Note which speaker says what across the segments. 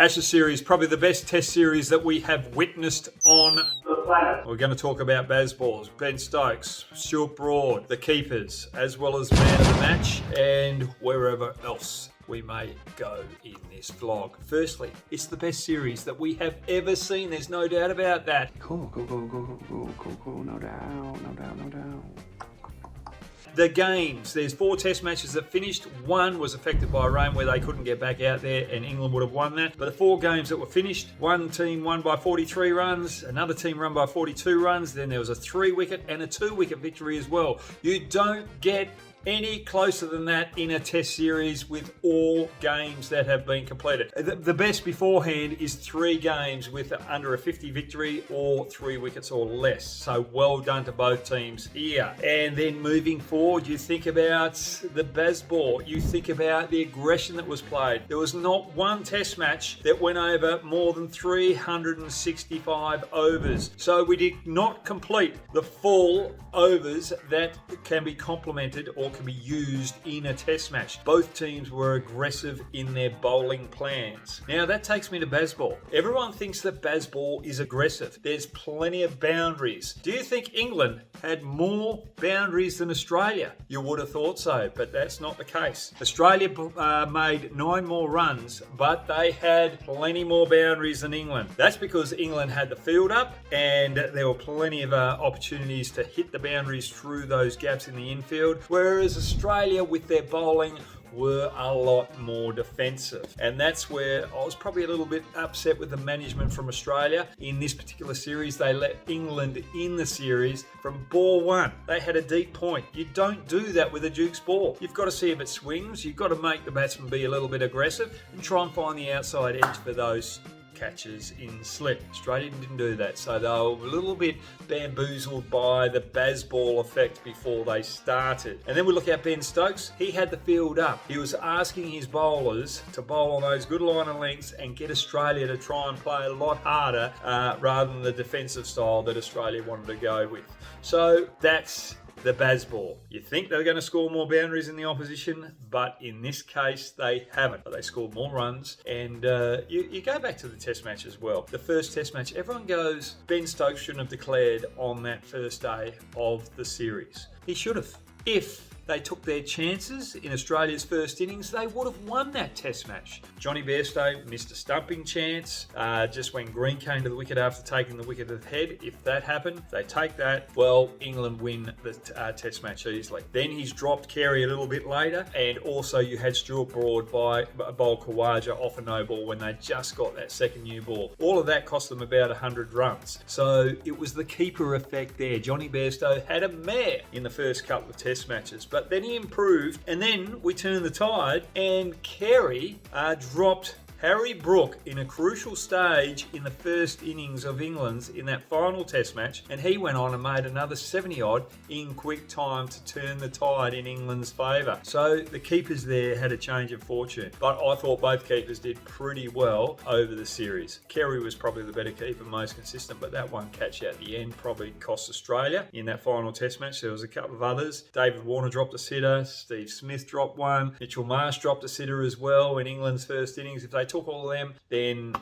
Speaker 1: Ashes series, probably the best test series that we have witnessed on the planet. We're going to talk about Bazballs, Ben Stokes, Stuart Board, the keepers, as well as man of the match, and wherever else we may go in this vlog. Firstly, it's the best series that we have ever seen. There's no doubt about that.
Speaker 2: Cool, no doubt.
Speaker 1: The games, there's 4 test matches that finished. One was affected by rain where they couldn't get back out there and England would have won that. But the 4 games that were finished, one team won by 43 runs, another team won by 42 runs, then there was a 3-wicket and a 2-wicket victory as well. You don't get any closer than that in a test series with all games that have been completed. The best beforehand is 3 games with under a 50 victory or 3 wickets or less. So well done to both teams here. And then moving forward, you think about the Bazball. You think about the aggression that was played. There was not one test match that went over more than 365 overs. So we did not complete the full overs that can be complemented or can be used in a test match. Both teams were aggressive in their bowling plans. Now that takes me to Bazball. Everyone thinks that Bazball is aggressive. There's plenty of boundaries. Do you think England had more boundaries than Australia? You would have thought so, but that's not the case. Australia made 9 more runs, but they had plenty more boundaries than England. That's because England had the field up and there were plenty of opportunities to hit the boundaries through those gaps in the infield, whereas Australia with their bowling were a lot more defensive. And that's where I was probably a little bit upset with the management from Australia. In this particular series, they let England in the series from ball 1. They had a deep point. You don't do that with a Duke's ball. You've got to see if it swings. You've got to make the batsman be a little bit aggressive and try and find the outside edge for those catches in slip. Australia didn't do that, so they were a little bit bamboozled by the Bazball effect before they started. And then we look at Ben Stokes. He had the field up. He was asking his bowlers to bowl on those good line and lengths and get Australia to try and play a lot harder rather than the defensive style that Australia wanted to go with. So that's the Bazball. You think they're going to score more boundaries in the opposition, but in this case they haven't. They scored more runs, and you go back to the test match as well. The first test match, everyone goes, Ben Stokes shouldn't have declared on that first day of the series. He should have. If they took their chances in Australia's first innings, they would have won that test match. Johnny Bairstow missed a stumping chance just when Green came to the wicket after taking the wicket at the head. If that happened, they take that, well, England win the test match easily. Then he's dropped Carey a little bit later, and also you had Stuart Board bowl Khawaja off a no ball when they just got that second new ball. All of that cost them about 100 runs. So it was the keeper effect there. Johnny Bairstow had a mare in the first couple of test matches, but then he improved, and then we turned the tide, and Carey dropped Harry Brook in a crucial stage in the first innings of England's in that final test match, and he went on and made another 70 odd in quick time to turn the tide in England's favour. So the keepers there had a change of fortune, but I thought both keepers did pretty well over the series. Carey was probably the better keeper, most consistent, but that one catch at the end probably cost Australia in that final test match. There was a couple of others. David Warner dropped a sitter, Steve Smith dropped one, Mitchell Marsh dropped a sitter as well in England's first innings. If they took all of them, then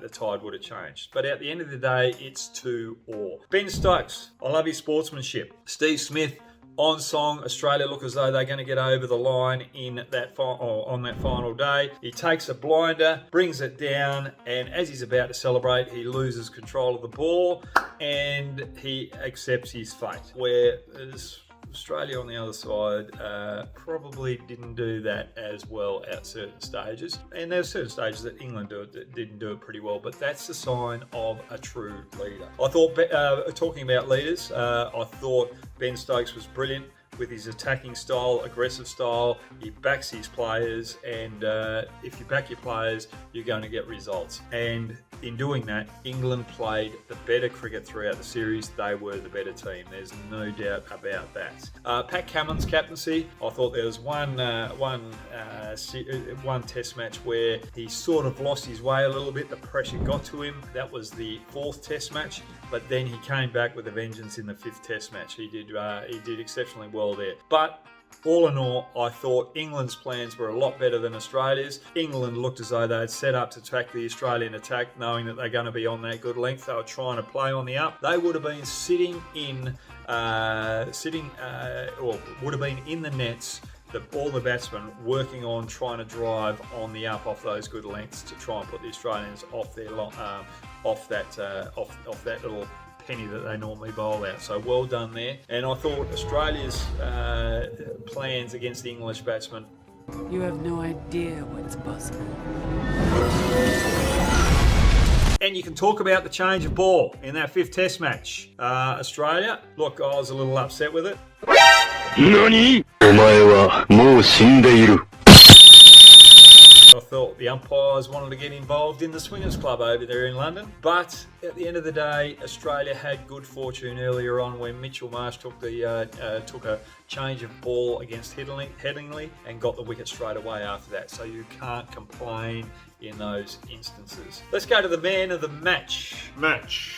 Speaker 1: the tide would have changed. But at the end of the day, it's 2-2. Ben Stokes, I love his sportsmanship. Steve Smith, on song. Australia look as though they're going to get over the line in that on that final day. He takes a blinder, brings it down, and as he's about to celebrate, he loses control of the ball and he accepts his fate. Whereas Australia on the other side probably didn't do that as well at certain stages, and there were certain stages that England didn't do it pretty well, but that's the sign of a true leader. I thought, talking about leaders, I thought Ben Stokes was brilliant with his attacking style, aggressive style. He backs his players, and if you back your players, you're going to get results. And in doing that, England played the better cricket throughout the series. They were the better team. There's no doubt about that. Pat Cummins' captaincy, I thought there was one test match where he sort of lost his way a little bit. The pressure got to him. That was the 4th test match, but then he came back with a vengeance in the 5th test match. He did exceptionally well there. But All in all, I thought England's plans were a lot better than Australia's. England looked as though they had set up to attack the Australian attack, knowing that they're going to be on that good length. They were trying to play on the up. They would have been would have been in the nets. All the batsmen working on trying to drive on the up off those good lengths to try and put the Australians off their off that little penny that they normally bowl out. So well done there. And I thought Australia's plans against the English batsmen.
Speaker 3: You have no idea what's possible.
Speaker 1: And you can talk about the change of ball in that 5th Test match. Australia, look, I was a little upset with it.
Speaker 4: NANI?! お前はもう死んでいる。
Speaker 1: I thought the umpires wanted to get involved in the Swingers Club over there in London. But at the end of the day, Australia had good fortune earlier on when Mitchell Marsh took a change of ball against Headingley and got the wicket straight away after that. So you can't complain in those instances. Let's go to the man of the match. Let's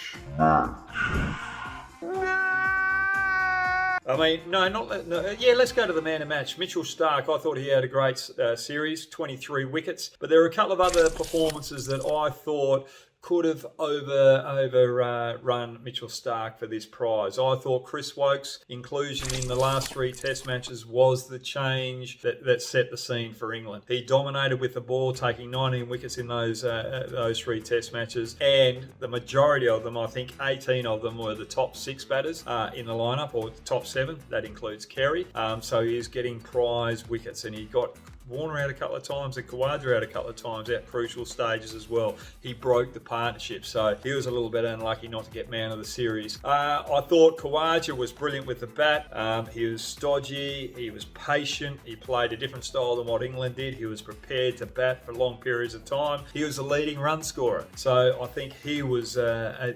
Speaker 1: go to the man of match. Mitchell Starc, I thought he had a great series, 23 wickets. But there are a couple of other performances that I thought could have overrun Mitchell Starc for this prize. I thought Chris Woakes' inclusion in the last 3 Test matches was the change that set the scene for England. He dominated with the ball, taking 19 wickets in those 3 Test matches, and the majority of them, I think 18 of them, were the top 6 batters in the lineup, or the top 7. That includes Kerry. So he is getting prize wickets, and he got Warner out a couple of times and Khawaja out a couple of times at crucial stages as well. He broke the partnership, so he was a little bit unlucky not to get man of the series. I thought Khawaja was brilliant with the bat. He was stodgy, he was patient, he played a different style than what England did. He was prepared to bat for long periods of time. He was a leading run scorer, so I think he was a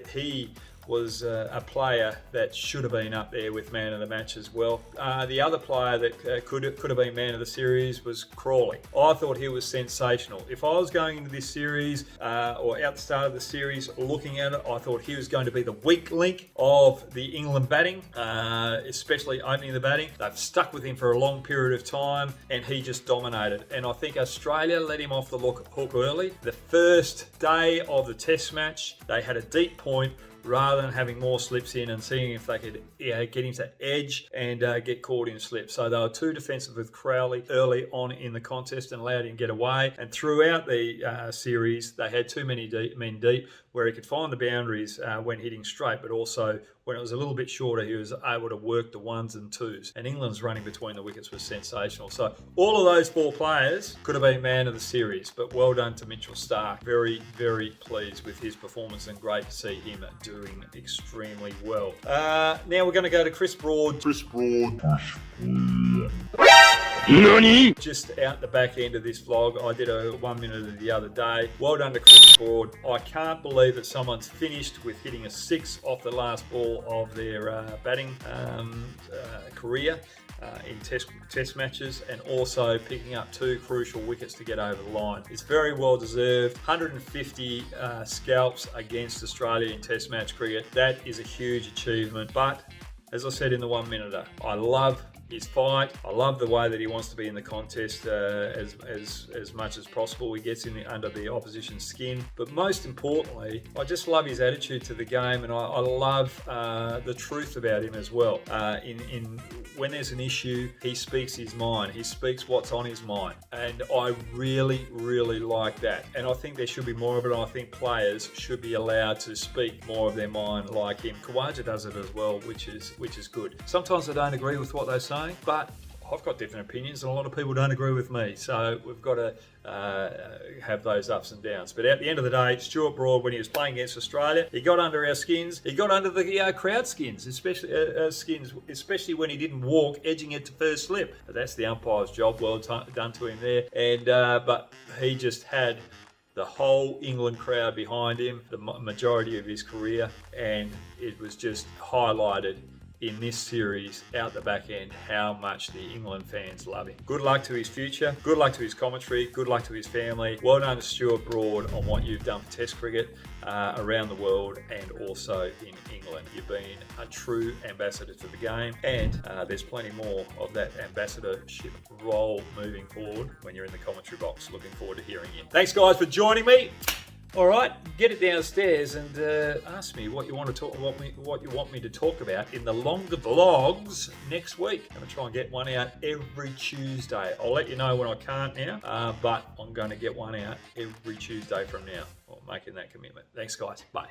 Speaker 1: player that should have been up there with man of the match as well. The other player that could have been man of the series was Crawley. I thought he was sensational. If I was going into this series or out the start of the series looking at it, I thought he was going to be the weak link of the England batting, especially opening the batting. They've stuck with him for a long period of time and he just dominated. And I think Australia let him off the hook early. The first day of the Test match, they had a deep point, rather than having more slips in and seeing if they could get him to edge and get caught in slips. So they were too defensive with Crowley early on in the contest and allowed him to get away. And throughout the series, they had too many men deep where he could find the boundaries when hitting straight, but also when it was a little bit shorter, he was able to work the 1s and 2s. And England's running between the wickets was sensational. So all of those 4 players could have been man of the series, but well done to Mitchell Starc. Very, very pleased with his performance and great to see him doing extremely well. Now we're going to go to Chris Broad.
Speaker 4: NANI?!
Speaker 1: Just out the back end of this vlog, I did a 1 minute the other day. Well done to Chris Broad. I can't believe that someone's finished with hitting a 6 off the last ball of their batting career in test matches, and also picking up 2 crucial wickets to get over the line. It's very well deserved. 150 scalps against Australia in Test match cricket. That is a huge achievement. But as I said in the 1 minute, I love his fight. I love the way that he wants to be in the contest as much as possible. He gets under the opposition's skin. But most importantly, I just love his attitude to the game, and I love the truth about him as well. When there's an issue, he speaks his mind. He speaks what's on his mind. And I really, really like that. And I think there should be more of it. I think players should be allowed to speak more of their mind like him. Khawaja does it as well, which is good. Sometimes I don't agree with what they say, but I've got different opinions and a lot of people don't agree with me. So we've got to have those ups and downs. But at the end of the day, Stuart Board, when he was playing against Australia, he got under our skins. He got under the crowd skins, especially when he didn't walk, edging it to first slip. But that's the umpire's job. Well done to him there. And but he just had the whole England crowd behind him, the majority of his career, and it was just highlighted in this series out the back end how much the England fans love him. Good luck to his future. Good luck to his commentary. Good luck to his family. Well done to Stuart Board on what you've done for Test cricket around the world and also in England. You've been a true ambassador to the game, and there's plenty more of that ambassadorship role moving forward when you're in the commentary box. Looking forward to hearing you. Thanks, guys, for joining me. All right, get it downstairs and ask me what you want to talk, what you want me to talk about in the longer vlogs next week. I'm going to try and get one out every Tuesday. I'll let you know when I can't now, but I'm going to get one out every Tuesday from now. I'm making that commitment. Thanks, guys. Bye.